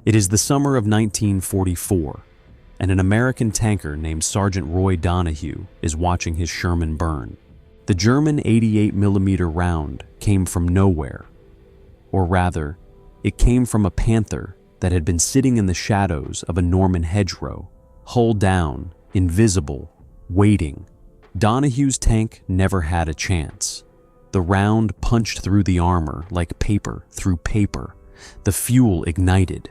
It is the summer of 1944, and an American tanker named Sergeant Roy Donahue is watching his Sherman burn. The German 88mm round came from nowhere. Or rather, it came from a Panther that had been sitting in the shadows of a Norman hedgerow, hull down, invisible, waiting. Donahue's tank never had a chance. The round punched through the armor like paper through paper. The fuel ignited.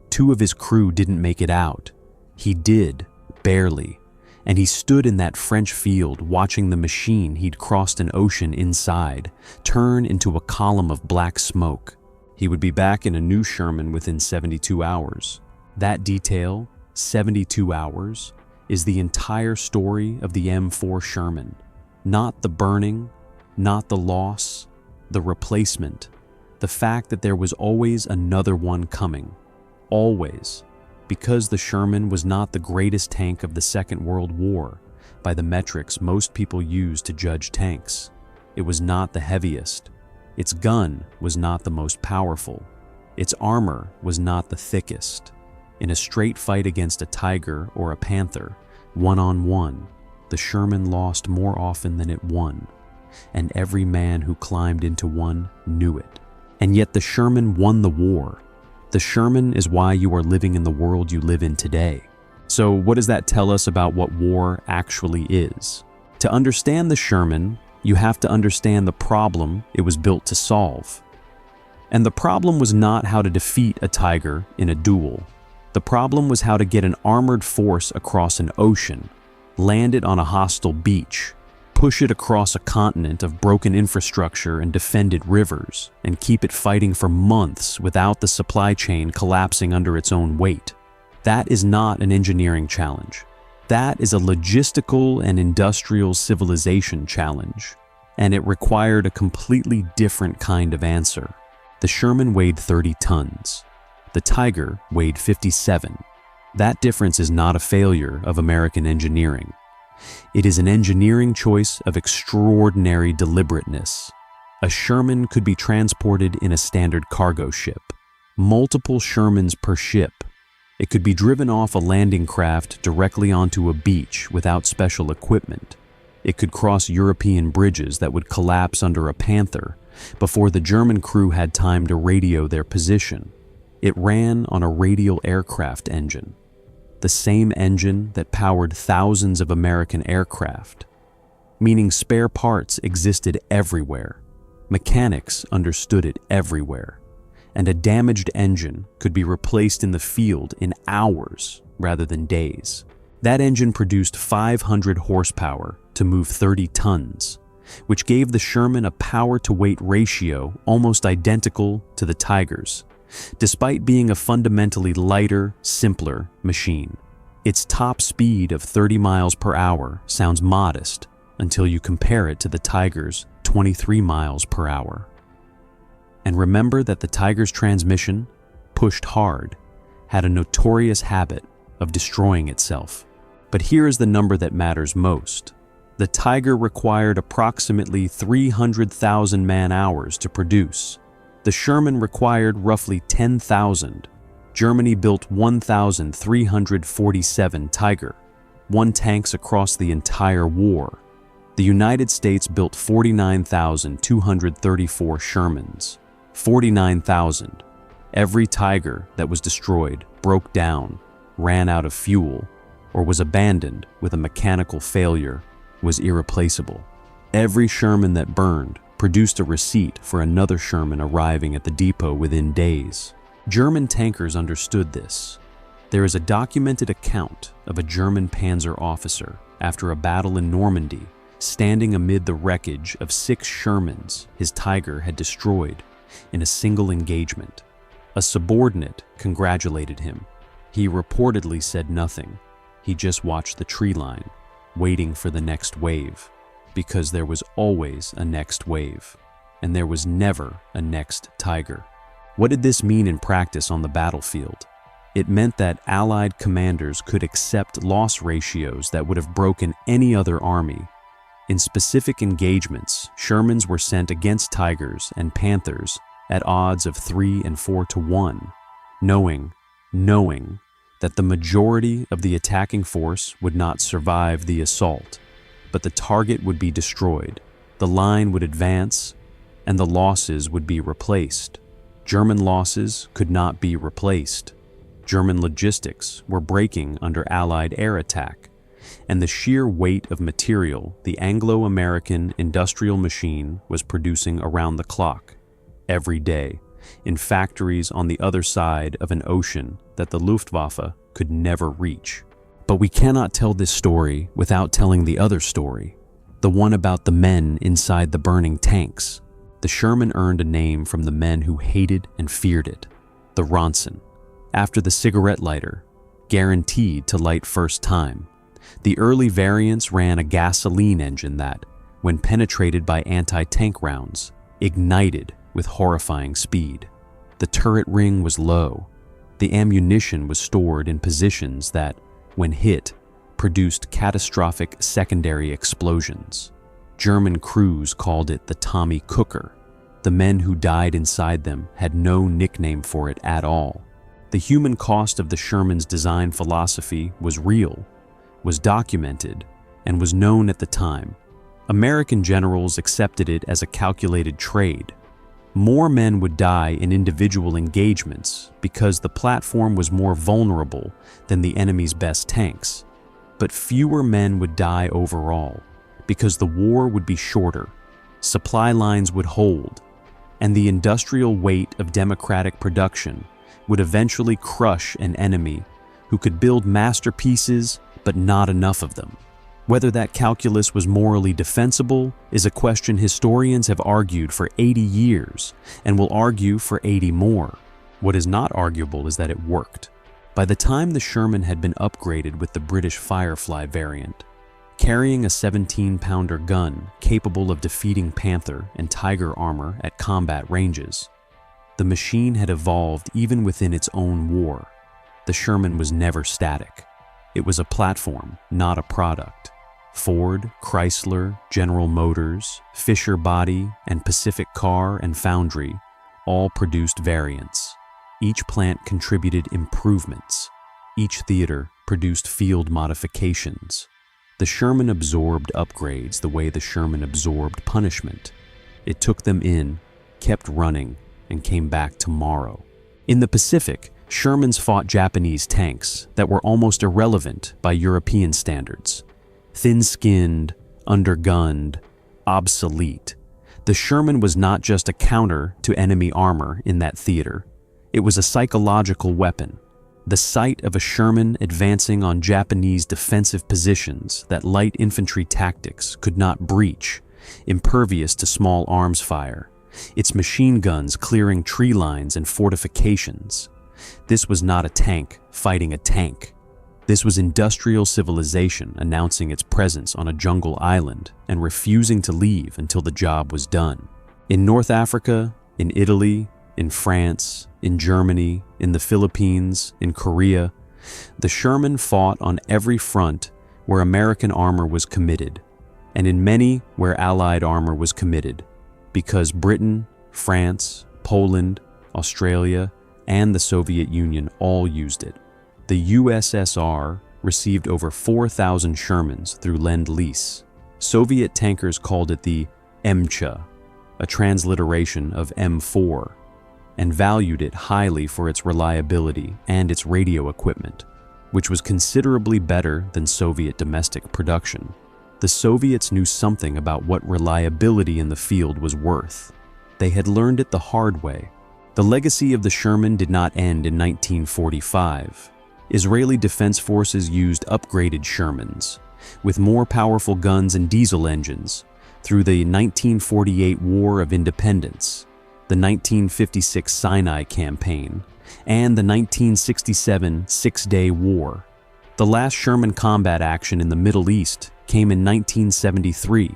2 of his crew didn't make it out. He did, barely, and he stood in that French field watching the machine he'd crossed an ocean inside turn into a column of black smoke. He would be back in a new Sherman within 72 hours. That detail, 72 hours, is the entire story of the M4 Sherman. Not the burning, not the loss, the replacement, the fact that there was always another one coming. Always. Because the Sherman was not the greatest tank of the Second World War, by the metrics most people use to judge tanks. It was not the heaviest. Its gun was not the most powerful. Its armor was not the thickest. In a straight fight against a Tiger or a Panther, one-on-one, the Sherman lost more often than it won, and every man who climbed into one knew it. And yet the Sherman won the war. The Sherman is why you are living in the world you live in today. So what does that tell us about what war actually is? To understand the Sherman, you have to understand the problem it was built to solve. And the problem was not how to defeat a Tiger in a duel. The problem was how to get an armored force across an ocean, land it on a hostile beach, push it across a continent of broken infrastructure and defended rivers, and keep it fighting for months without the supply chain collapsing under its own weight. That is not an engineering challenge. That is a logistical and industrial civilization challenge, and it required a completely different kind of answer. The Sherman weighed 30 tons. The Tiger weighed 57. That difference is not a failure of American engineering. It is an engineering choice of extraordinary deliberateness. A Sherman could be transported in a standard cargo ship, multiple Shermans per ship. It could be driven off a landing craft directly onto a beach without special equipment. It could cross European bridges that would collapse under a Panther before the German crew had time to radio their position. It ran on a radial aircraft engine, the same engine that powered thousands of American aircraft, meaning spare parts existed everywhere. Mechanics understood it everywhere, and a damaged engine could be replaced in the field in hours rather than days. That engine produced 500 horsepower to move 30 tons, which gave the Sherman a power-to-weight ratio almost identical to the Tiger's, despite being a fundamentally lighter, simpler machine. Its top speed of 30 miles per hour sounds modest until you compare it to the Tiger's 23 miles per hour. And remember that the Tiger's transmission, pushed hard, had a notorious habit of destroying itself. But here is the number that matters most. The Tiger required approximately 300,000 man-hours to produce. The Sherman required roughly 10,000. Germany built 1,347 Tiger, 1 tanks across the entire war. The United States built 49,234 Shermans, 49,000. Every Tiger that was destroyed broke down, ran out of fuel, or was abandoned with a mechanical failure was irreplaceable. Every Sherman that burned produced a receipt for another Sherman arriving at the depot within days. German tankers understood this. There is a documented account of a German panzer officer after a battle in Normandy, standing amid the wreckage of 6 Shermans his Tiger had destroyed in a single engagement. A subordinate congratulated him. He reportedly said nothing. He just watched the tree line, waiting for the next wave. Because there was always a next wave, and there was never a next Tiger. What did this mean in practice on the battlefield? It meant that Allied commanders could accept loss ratios that would have broken any other army. In specific engagements, Shermans were sent against Tigers and Panthers at odds of 3 and 4 to 1, knowing knowing that the majority of the attacking force would not survive the assault, but the target would be destroyed, the line would advance, and the losses would be replaced. German losses could not be replaced. German logistics were breaking under Allied air attack, and the sheer weight of material the Anglo-American industrial machine was producing around the clock, every day, in factories on the other side of an ocean that the Luftwaffe could never reach. But we cannot tell this story without telling the other story, the one about the men inside the burning tanks. The Sherman earned a name from the men who hated and feared it, the Ronson, after the cigarette lighter, guaranteed to light first time. The early variants ran a gasoline engine that, when penetrated by anti-tank rounds, ignited with horrifying speed. The turret ring was low. The ammunition was stored in positions that, when hit, produced catastrophic secondary explosions. German crews called it the Tommy Cooker. The men who died inside them had no nickname for it at all. The human cost of the Sherman's design philosophy was real, was documented, and was known at the time. American generals accepted it as a calculated trade. More men would die in individual engagements because the platform was more vulnerable than the enemy's best tanks. But fewer men would die overall because the war would be shorter, supply lines would hold, and the industrial weight of democratic production would eventually crush an enemy who could build masterpieces but not enough of them. Whether that calculus was morally defensible is a question historians have argued for 80 years and will argue for 80 more. What is not arguable is that it worked. By the time the Sherman had been upgraded with the British Firefly variant, carrying a 17-pounder gun capable of defeating Panther and Tiger armor at combat ranges, the machine had evolved even within its own war. The Sherman was never static. It was a platform, not a product. Ford, Chrysler, General Motors, Fisher Body, and Pacific Car and Foundry all produced variants. Each plant contributed improvements. Each theater produced field modifications. The Sherman absorbed upgrades the way the Sherman absorbed punishment. It took them in, kept running, and came back tomorrow. In the Pacific, Shermans fought Japanese tanks that were almost irrelevant by European standards. Thin-skinned, undergunned, obsolete. The Sherman was not just a counter to enemy armor in that theater. It was a psychological weapon. The sight of a Sherman advancing on Japanese defensive positions that light infantry tactics could not breach, impervious to small arms fire, its machine guns clearing tree lines and fortifications. This was not a tank fighting a tank. This was industrial civilization announcing its presence on a jungle island and refusing to leave until the job was done. In North Africa, in Italy, in France, in Germany, in the Philippines, in Korea, the Sherman fought on every front where American armor was committed, and in many where Allied armor was committed, because Britain, France, Poland, Australia, and the Soviet Union all used it. The USSR received over 4,000 Shermans through Lend-Lease. Soviet tankers called it the M4, a transliteration of M4, and valued it highly for its reliability and its radio equipment, which was considerably better than Soviet domestic production. The Soviets knew something about what reliability in the field was worth. They had learned it the hard way. The legacy of the Sherman did not end in 1945. Israeli Defense Forces used upgraded Shermans, with more powerful guns and diesel engines, through the 1948 War of Independence, the 1956 Sinai Campaign, and the 1967 Six-Day War. The last Sherman combat action in the Middle East came in 1973,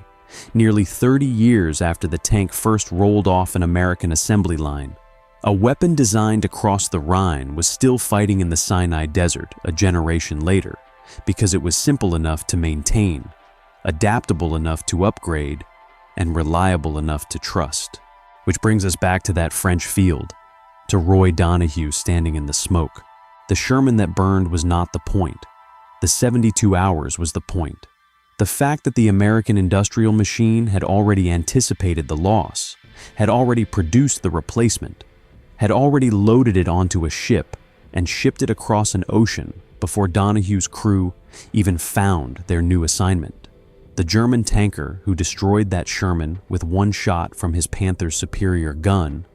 nearly 30 years after the tank first rolled off an American assembly line. A weapon designed to cross the Rhine was still fighting in the Sinai Desert a generation later because it was simple enough to maintain, adaptable enough to upgrade, and reliable enough to trust. Which brings us back to that French field, to Roy Donahue standing in the smoke. The Sherman that burned was not the point. The 72 hours was the point. The fact that the American industrial machine had already anticipated the loss, had already produced the replacement, had already loaded it onto a ship and shipped it across an ocean before Donahue's crew even found their new assignment. The German tanker who destroyed that Sherman with one shot from his Panther's superior gun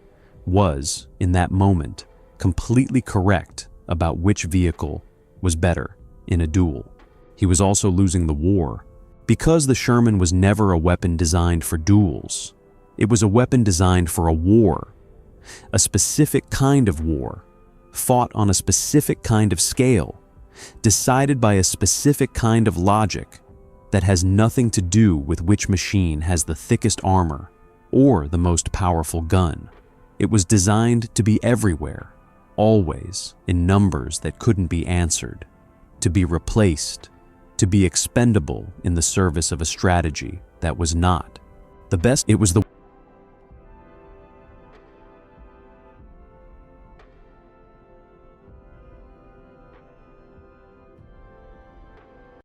was, in that moment, completely correct about which vehicle was better in a duel. He was also losing the war. Because the Sherman was never a weapon designed for duels, it was a weapon designed for a war, a specific kind of war, fought on a specific kind of scale, decided by a specific kind of logic that has nothing to do with which machine has the thickest armor or the most powerful gun. It was designed to be everywhere, always, in numbers that couldn't be answered, to be replaced, to be expendable in the service of a strategy that was not. It was the